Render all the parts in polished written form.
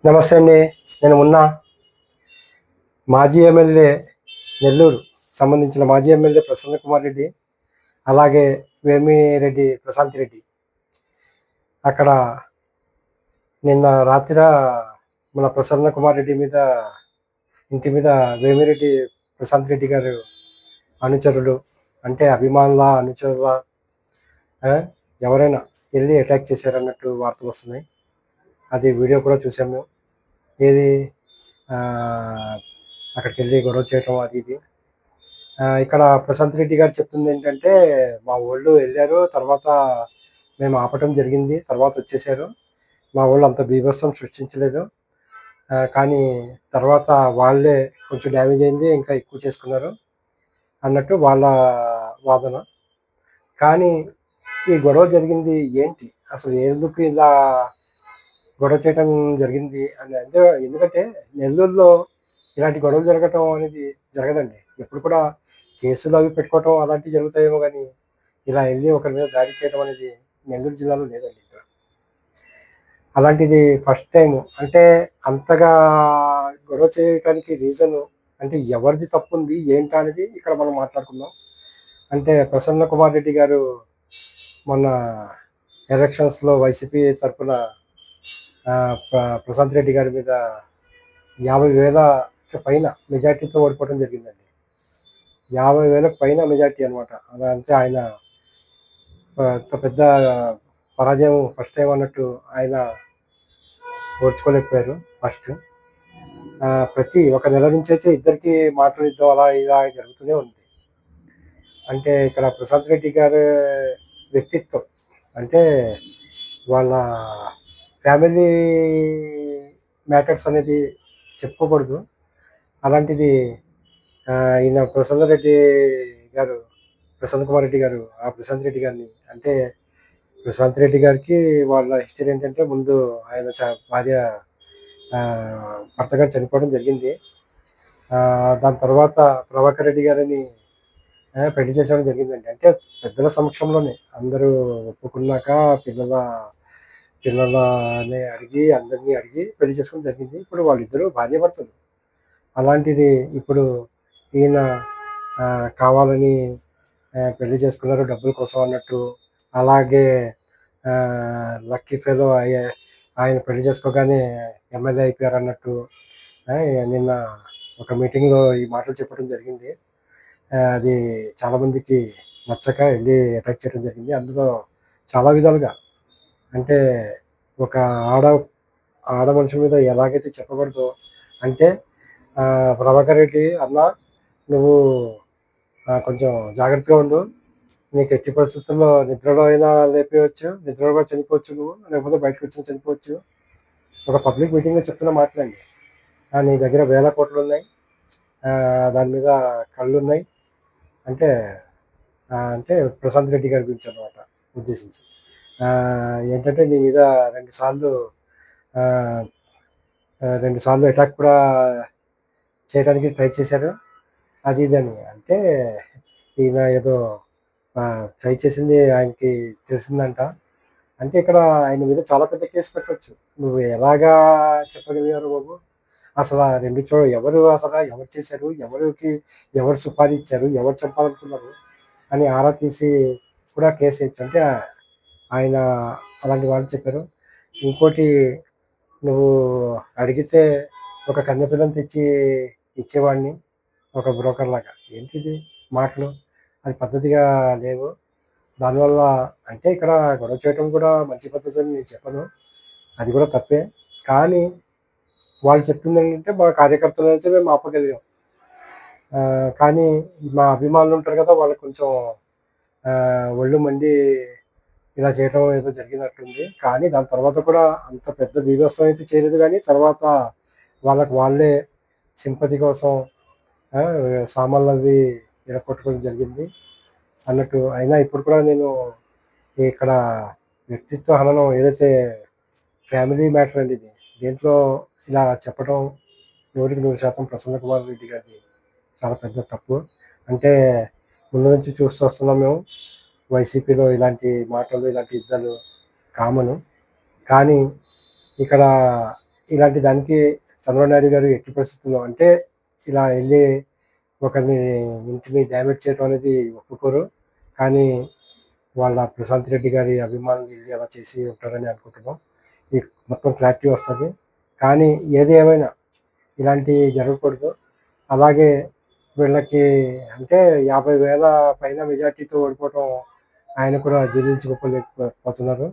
నమస్తే అండి. నేను మాజీ ఎమ్మెల్యే నెల్లూరు సంబంధించిన మాజీ ఎమ్మెల్యే ప్రసన్న కుమార్ రెడ్డి, అలాగే వేమిరెడ్డి ప్రశాంత్ రెడ్డి. అక్కడ నిన్న రాత్రి మన ప్రసన్న కుమార్ రెడ్డి మీద ఇంటి మీద వేమిరెడ్డి ప్రశాంత్ రెడ్డి గారు అనుచరులు, అంటే అనుచరుల ఎవరైనా వెళ్ళి అటాక్ చేశారన్నట్టు వార్తలు వస్తున్నాయి. అది వీడియో కూడా చూసాం మేము. ఏది అక్కడికి వెళ్ళి గొడవ చేయటం అది ఇది. ఇక్కడ ప్రశాంత్ రెడ్డి గారు చెప్తుంది ఏంటంటే, మా వాళ్ళు వెళ్ళారు, తర్వాత మేము ఆపటం జరిగింది, తర్వాత వచ్చేసారు, మా వాళ్ళు అంత బీభత్సం సృష్టించలేదు, కానీ తర్వాత వాళ్ళే కొంచెం డ్యామేజ్ అయింది, ఇంకా ఎక్కువ చేసుకున్నారు అన్నట్టు వాళ్ళ వాదన. కానీ ఈ గొడవ జరిగింది ఏంటి, అసలు ఎందుకు ఇలా గొడవ చేయడం జరిగింది అని అంటే, ఎందుకంటే నెల్లూరులో ఇలాంటి గొడవలు జరగటం అనేది జరగదండి. ఎప్పుడు కూడా కేసులు అవి పెట్టుకోవటం అలాంటివి జరుగుతాయేమో, కానీ ఇలా వెళ్ళి ఒకరి మీద దాడి చేయడం అనేది నెల్లూరు జిల్లాలో లేదండి. అలాంటిది ఫస్ట్ టైం. అంటే అంతగా గొడవ చేయడానికి రీజను అంటే ఎవరిది తప్పు ఉంది ఏంటి అనేది ఇక్కడ మనం మాట్లాడుకుందాం. అంటే ప్రసన్న కుమార్ రెడ్డి గారు మొన్న ఎలక్షన్స్లో వైసీపీ తరఫున ప్రశాంత్ రెడ్డి గారి మీద 50,000 పైన మెజార్టీతో ఓడిపోవడం జరిగిందండి. 50,000 పైన మెజార్టీ అనమాట. అదంతే. ఆయన పెద్ద పరాజయం ఫస్ట్ టైం అన్నట్టు ఆయన ఓర్చుకోలేకపోయారు ఫస్ట్. ప్రతి ఒక నెల నుంచి అయితే ఇద్దరికి మాటలు యుద్ధం అలా ఇలా జరుగుతూనే ఉంది. అంటే ఇక్కడ ప్రశాంత్ రెడ్డి గారి వ్యక్తిత్వం అంటే వాళ్ళ ఫ్యామిలీ మ్యాటర్స్ అనేది చెప్పుకోకూడదు. అలాంటిది ఈయన ప్రసన్న కుమార్ రెడ్డి గారు ఆ ప్రశాంత్ రెడ్డి గారిని, అంటే ప్రశాంత్ రెడ్డి గారికి వాళ్ళ హిస్టరీ ఏంటంటే, ముందు ఆయన భార్య భర్త గారు చనిపోవడం జరిగింది. దాని తర్వాత ప్రభాకర్ రెడ్డి గారిని పెళ్లి చేసేయడం జరిగిందండి. అంటే పెద్దల సమక్షంలోనే అందరూ ఒప్పుకున్నాక పిల్లలని అందరినీ అడిగి పెళ్లి చేసుకోవడం జరిగింది. ఇప్పుడు వాళ్ళిద్దరూ భార్యాభర్తలు. అలాంటిది ఇప్పుడు ఈయన కావాలని పెళ్లి చేసుకున్నారు డబ్బుల కోసం అన్నట్టు. అలాగే లక్కీ ఫెలో ఆయన పెళ్లి చేసుకోగానే ఎమ్మెల్యే అయిపోయారు అన్నట్టు నిన్న ఒక మీటింగ్లో ఈ మాటలు చెప్పడం జరిగింది. అది చాలామందికి నచ్చక వెళ్ళి అటాక్ చేయడం జరిగింది. అందులో చాలా విధాలుగా, అంటే ఒక ఆడ మనుషుల మీద ఎలాగైతే చెప్పకూడదో, అంటే ప్రభాకర్ రెడ్డి అన్న, నువ్వు కొంచెం జాగ్రత్తగా ఉండు, నీకు ఎట్టి పరిస్థితుల్లో నిద్రలో అయినా లేపేయచ్చు, నిద్రలో కూడా చనిపోవచ్చు, నువ్వు లేకపోతే బయటకు వచ్చినా చనిపోవచ్చు. ఒక పబ్లిక్ మీటింగ్లో చెప్తున్న మాటలండి. నీ దగ్గర 1,000 కోట్లు ఉన్నాయి, దాని మీద కళ్ళు ఉన్నాయి, అంటే అంటే ప్రశాంత్ రెడ్డి గారి గురించి అన్నమాట ఉద్దేశించి. ఏంటంటే నీ మీద 2 సార్లు అటాక్ కూడా చేయడానికి ట్రై చేశారు, అది ఇదని. అంటే ఈయన ఏదో ట్రై చేసింది ఆయనకి తెలిసిందంట. అంటే ఇక్కడ ఆయన మీద చాలా పెద్ద కేసు పెట్టవచ్చు. నువ్వు ఎలాగా చెప్పగలిగారు బాబు? అసలు ఎవరు చేశారు, ఎవరు సుపారీ ఇచ్చారు, ఎవరు చంపాలనుకున్నారు అని ఆరా తీసి కూడా కేసు వేయచ్చు. అంటే ఆయన అలాంటి వాళ్ళు చెప్పారు. ఇంకోటి, నువ్వు అడిగితే ఒక కన్నెపిల్లని తెచ్చి ఇచ్చేవాడిని ఒక బ్రోకర్ లాగా. ఏంటిది మాటలు? అది పద్ధతిగా లేవు. దానివల్ల అంటే ఇక్కడ గొడవ చేయడం కూడా మంచి పద్ధతి అని నేను చెప్పను, అది కూడా తప్పే. కానీ వాళ్ళు చెప్తుంది ఏంటంటే, మా కార్యకర్తలు అయితే మేము ఆపగలిగాం, కానీ మా అభిమానులు ఉంటారు కదా, వాళ్ళకి కొంచెం ఒళ్ళు మండి ఇలా చేయడం ఏదో జరిగినట్టుంది. కానీ దాని తర్వాత కూడా అంత పెద్ద బీభత్సం అయితే చేయలేదు, కానీ తర్వాత వాళ్ళే సింపతి కోసం సామాన్లు అవి ఇరగొట్టుకోవడం జరిగింది అన్నట్టు. అయినా ఇప్పుడు కూడా నేను ఇక్కడ వ్యక్తిత్వ హననం ఏదైతే ఫ్యామిలీ మ్యాటర్ అండి, ఇది దీంట్లో ఇలా చెప్పడం 100% ప్రసన్న కుమార్ రెడ్డి గారిది చాలా పెద్ద తప్పు. అంటే ముందు నుంచి చూస్తూ వస్తున్నాం మేము, వైసీపీలో ఇలాంటి మాటలు, ఇలాంటి యుద్ధాలు కామను. కానీ ఇక్కడ ఇలాంటి దానికి చంద్రబాబు నాయుడు గారు ఎట్టి పరిస్థితుల్లో అంటే ఇలా వెళ్ళి ఒకరిని ఇంటిని డ్యామేజ్ చేయడం అనేది ఒప్పుకోరు. కానీ వాళ్ళ ప్రశాంత్ రెడ్డి గారి అభిమానులు వెళ్ళి అలా చేసి ఉంటారని అనుకుంటున్నాం. ఈ మొత్తం క్లారిటీ వస్తుంది. కానీ ఏది ఏమైనా ఇలాంటివి జరగకూడదు. అలాగే వీళ్ళకి అంటే 50,000 పైన మెజార్టీతో ఓడిపోవటం ఆయన కూడా జీర్ణించుకోలేకపోతున్నారు.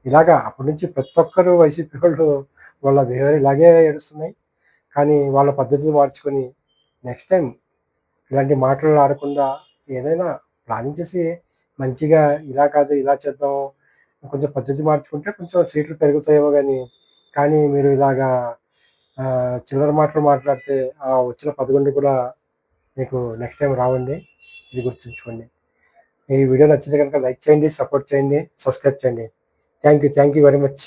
ఇలాగా అప్పటి నుంచి ప్రతి ఒక్కరు వైసీపీ వాళ్ళు వాళ్ళ బిహేవియర్ ఇలాగే ఏడుస్తున్నాయి. కానీ వాళ్ళ పద్ధతులు మార్చుకొని నెక్స్ట్ టైం ఇలాంటి మాటలు ఆడకుండా ఏదైనా ప్లానింగ్ చేసి మంచిగా ఇలా కాదు ఇలా చేద్దాం, కొంచెం పద్ధతి మార్చుకుంటే కొంచెం సీట్లు పెరుగుతాయేమో గానీ, కానీ మీరు ఇలాగా చిల్లర మాటలు మాట్లాడితే ఆ వచ్చిన 11 కూడా మీకు నెక్స్ట్ టైం రావండి. ఇది గుర్తుంచుకోండి. ఈ వీడియో నచ్చితే గనుక లైక్ చేయండి, సపోర్ట్ చేయండి, సబ్స్క్రైబ్ చేయండి. Thank you very much.